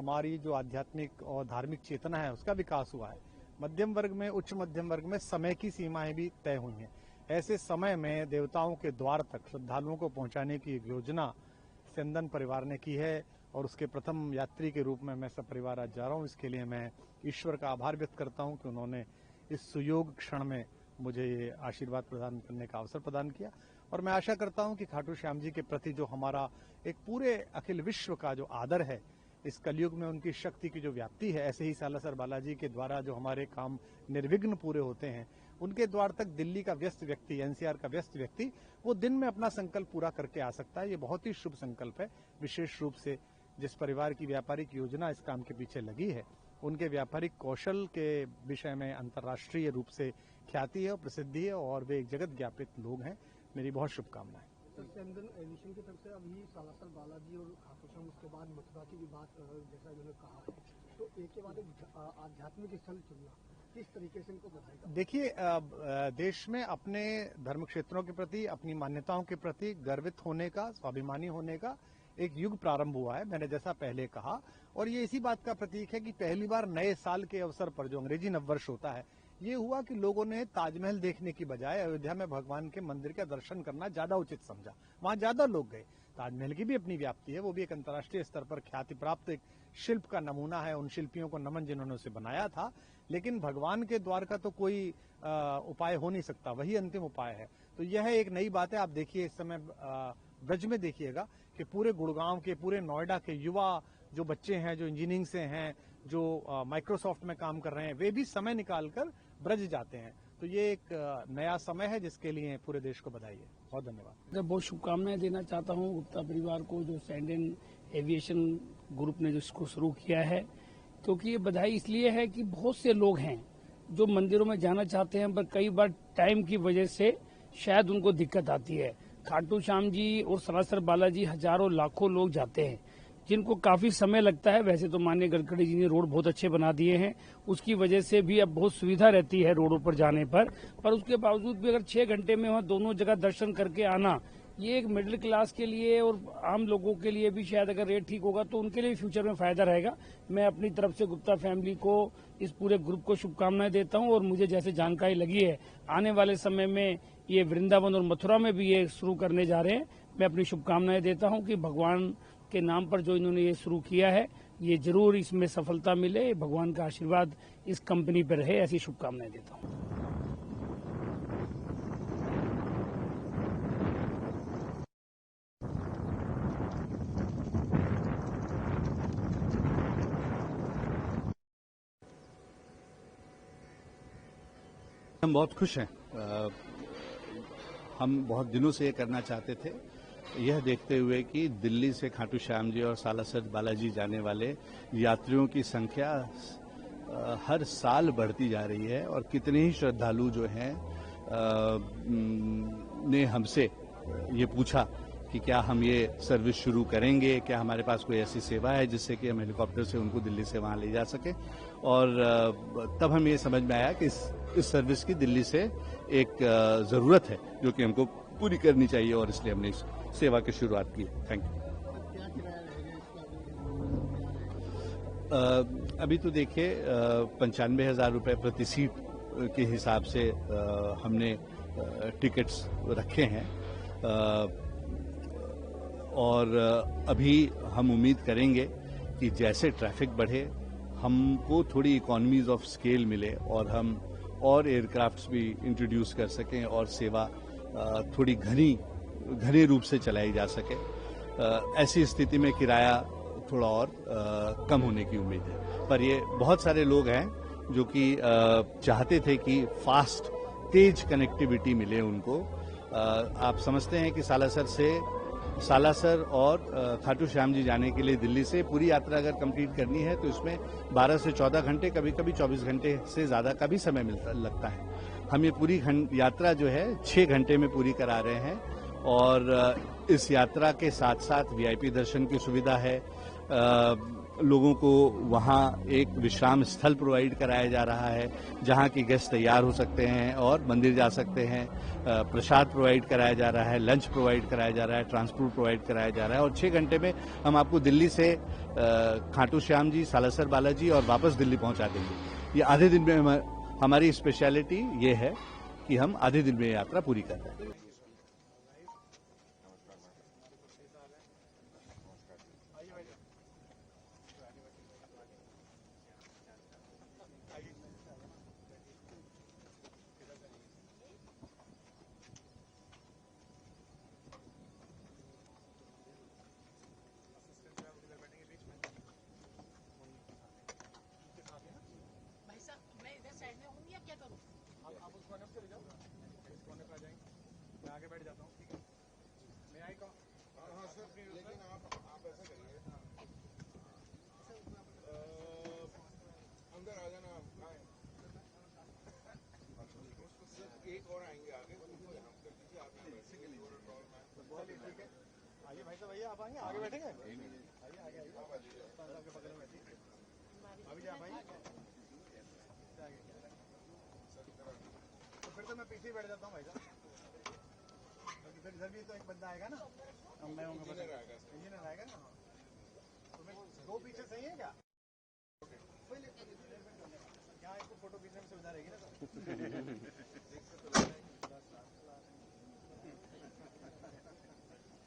हमारी जो आध्यात्मिक और धार्मिक चेतना है उसका विकास हुआ है। मध्यम वर्ग में, उच्च मध्यम वर्ग में समय की सीमाएं भी तय हुई हैं। ऐसे समय में देवताओं के द्वार तक श्रद्धालुओं को पहुंचाने की एक योजना स्यंदन परिवार ने की है और उसके प्रथम यात्री के रूप में मैं सब परिवार आज जा रहा हूं। इसके लिए मैं ईश्वर का आभार व्यक्त करता हूं कि उन्होंने इस सुयोग क्षण में मुझे ये आशीर्वाद प्रदान करने का अवसर प्रदान किया। और मैं आशा करता हूं कि खाटू श्याम जी के प्रति जो हमारा एक पूरे अखिल विश्व का जो आदर है, इस कलयुग में उनकी शक्ति की जो व्याप्ति है, ऐसे ही सालासर बालाजी के द्वारा जो हमारे काम निर्विघ्न पूरे होते हैं, उनके द्वार तक दिल्ली का व्यस्त व्यक्ति, एनसीआर का व्यस्त व्यक्ति वो दिन में अपना संकल्प पूरा करके आ सकता है। ये बहुत ही शुभ संकल्प है। विशेष रूप से जिस परिवार की व्यापारिक योजना इस काम के पीछे लगी है, उनके व्यापारिक कौशल के विषय में अंतर्राष्ट्रीय रूप से ख्याति है और प्रसिद्धि है और वे एक जगत ज्ञापित लोग हैं। मेरी बहुत शुभकामनाएं। स्यंदन एविएशन की तरफ से अभी सालासर बालाजी और खाटू श्याम, उसके बाद मथुरा की भी बात जैसा इन्होंने कहा है, तो एक के बाद आध्यात्मिक स्थल चुनना किस तरीके से इनको बताएगा? देखिए, देश में अपने धर्म क्षेत्रों के प्रति, अपनी मान्यताओं के प्रति गर्वित होने का, स्वाभिमानी होने का एक युग प्रारंभ हुआ है, मैंने जैसा पहले कहा। और ये इसी बात का प्रतीक है कि पहली बार नए साल के अवसर पर, जो अंग्रेजी नववर्ष होता है, ये हुआ कि लोगों ने ताजमहल देखने की बजाय अयोध्या में भगवान के मंदिर का दर्शन करना ज्यादा उचित समझा। वहां ज्यादा लोग गए। ताजमहल की भी अपनी व्याप्ति है, वो भी एक अंतर्राष्ट्रीय स्तर पर ख्याति प्राप्त एक शिल्प का नमूना है। उन शिल्पियों को नमन जिन्होंने उसे बनाया था। लेकिन भगवान के द्वार का तो कोई उपाय हो नहीं सकता, वही अंतिम उपाय है। तो यह एक नई बात है। आप देखिए, इस समय ब्रज में देखिएगा कि पूरे गुड़गांव के, पूरे नोएडा के युवा जो बच्चे हैं, जो इंजीनियरिंग से हैं, जो माइक्रोसॉफ्ट में काम कर रहे हैं, वे भी समय निकालकर ब्रज जाते हैं। तो ये एक नया समय है जिसके लिए पूरे देश को बधाई है। बहुत धन्यवाद। मैं बहुत शुभकामनाएं देना चाहता हूं गुप्ता परिवार को, जो स्यंदन एविएशन ग्रुप ने जो इसको शुरू किया है, क्योंकि ये बधाई इसलिए है कि बहुत से लोग हैं जो मंदिरों में जाना चाहते हैं, पर कई बार टाइम की वजह से शायद उनको दिक्कत आती है। खाटू श्याम जी और सालासर बालाजी हजारों लाखों लोग जाते हैं, जिनको काफी समय लगता है। वैसे तो माननीय गडकरी जी ने रोड बहुत अच्छे बना दिए हैं, उसकी वजह से भी अब बहुत सुविधा रहती है रोडों पर जाने पर उसके बावजूद भी अगर 6 घंटे में वहाँ दोनों जगह दर्शन करके आना, ये एक मिडिल क्लास के लिए और आम लोगों के लिए भी शायद अगर रेट ठीक होगा तो उनके लिए फ्यूचर में फायदा रहेगा। मैं अपनी तरफ से गुप्ता फैमिली को, इस पूरे ग्रुप को शुभकामनाएं देता हूं। और मुझे जैसे जानकारी लगी है, आने वाले समय में ये वृंदावन और मथुरा में भी ये शुरू करने जा रहे हैं। मैं अपनी शुभकामनाएं देता हूं कि भगवान के नाम पर जो इन्होंने ये शुरू किया है, ये जरूर इसमें सफलता मिले। भगवान का आशीर्वाद इस कंपनी पर रहे, ऐसी शुभकामनाएं देता हूं। हम बहुत खुश हैं। हम बहुत दिनों से ये करना चाहते थे, यह देखते हुए कि दिल्ली से खाटू श्याम जी और सालासर बालाजी जाने वाले यात्रियों की संख्या हर साल बढ़ती जा रही है और कितने ही श्रद्धालु जो हैं ने हमसे ये पूछा कि क्या हम ये सर्विस शुरू करेंगे, क्या हमारे पास कोई ऐसी सेवा है जिससे कि हम हेलीकॉप्टर से उनको दिल्ली से वहां ले जा सकें। और तब हमें ये समझ में आया कि इस सर्विस की दिल्ली से एक जरूरत है जो कि हमको पूरी करनी चाहिए और इसलिए हमने इस सेवा की शुरुआत की। Thank you. अभी तो देखिए 95,000 रुपये प्रति सीट के हिसाब से हमने टिकट्स रखे हैं और अभी हम उम्मीद करेंगे कि जैसे ट्रैफिक बढ़े, हमको थोड़ी इकोनॉमीज ऑफ स्केल मिले और हम और एयरक्राफ्ट्स भी इंट्रोड्यूस कर सकें और सेवा थोड़ी घने रूप से चलाई जा सके। ऐसी स्थिति में किराया थोड़ा और कम होने की उम्मीद है। पर ये बहुत सारे लोग हैं जो कि चाहते थे कि फास्ट, तेज कनेक्टिविटी मिले उनको। आप समझते हैं कि सालासर और खाटू श्याम जी जाने के लिए दिल्ली से पूरी यात्रा अगर कंप्लीट करनी है तो इसमें 12 से 14 घंटे, कभी कभी 24 घंटे से ज्यादा का भी समय लगता है। हम ये पूरी यात्रा जो है 6 घंटे में पूरी करा रहे हैं और इस यात्रा के साथ साथ वीआईपी दर्शन की सुविधा है, लोगों को वहाँ एक विश्राम स्थल प्रोवाइड कराया जा रहा है जहाँ की गेस्ट तैयार हो सकते हैं और मंदिर जा सकते हैं। प्रसाद प्रोवाइड कराया जा रहा है, लंच प्रोवाइड कराया जा रहा है, ट्रांसपोर्ट प्रोवाइड कराया जा रहा है और 6 घंटे में हम आपको दिल्ली से खाटू श्याम जी, सालासर बालाजी और वापस दिल्ली पहुंचा देंगे। ये आधे दिन में हमारी स्पेशलिटी ये है कि हम आधे दिन में यात्रा पूरी कर रहे हैं। आप उस कोने पे चले जाओ, इस कोने पे आ जाएंगे, मैं आगे बैठ जाता हूँ। ठीक है, मैं आई कहूँ। हाँ सर, लेकिन आप ऐसा करिए, अंदर आ जाना आप। एक और आएंगे आगे, उनको यहाँ कर दीजिए, आप यहाँ बैठिए। ठीक है, आइए भाई साहब, आइए, आप आएंगे आगे बैठेंगे। आइए आगे आइए, आपके बगल में बैठिए। अभी जा भाई, तो फिर तो मैं पीछे ही बैठ जाता हूँ भाई साहब, क्योंकि फिर इधर भी तो एक बंदा आएगा ना, मैं इंजीनियर आएगा ना, तो मैं 2 पीछे सही है क्या? यहाँ इसको फोटो खींचने में सुविधा रहेगी ना सर।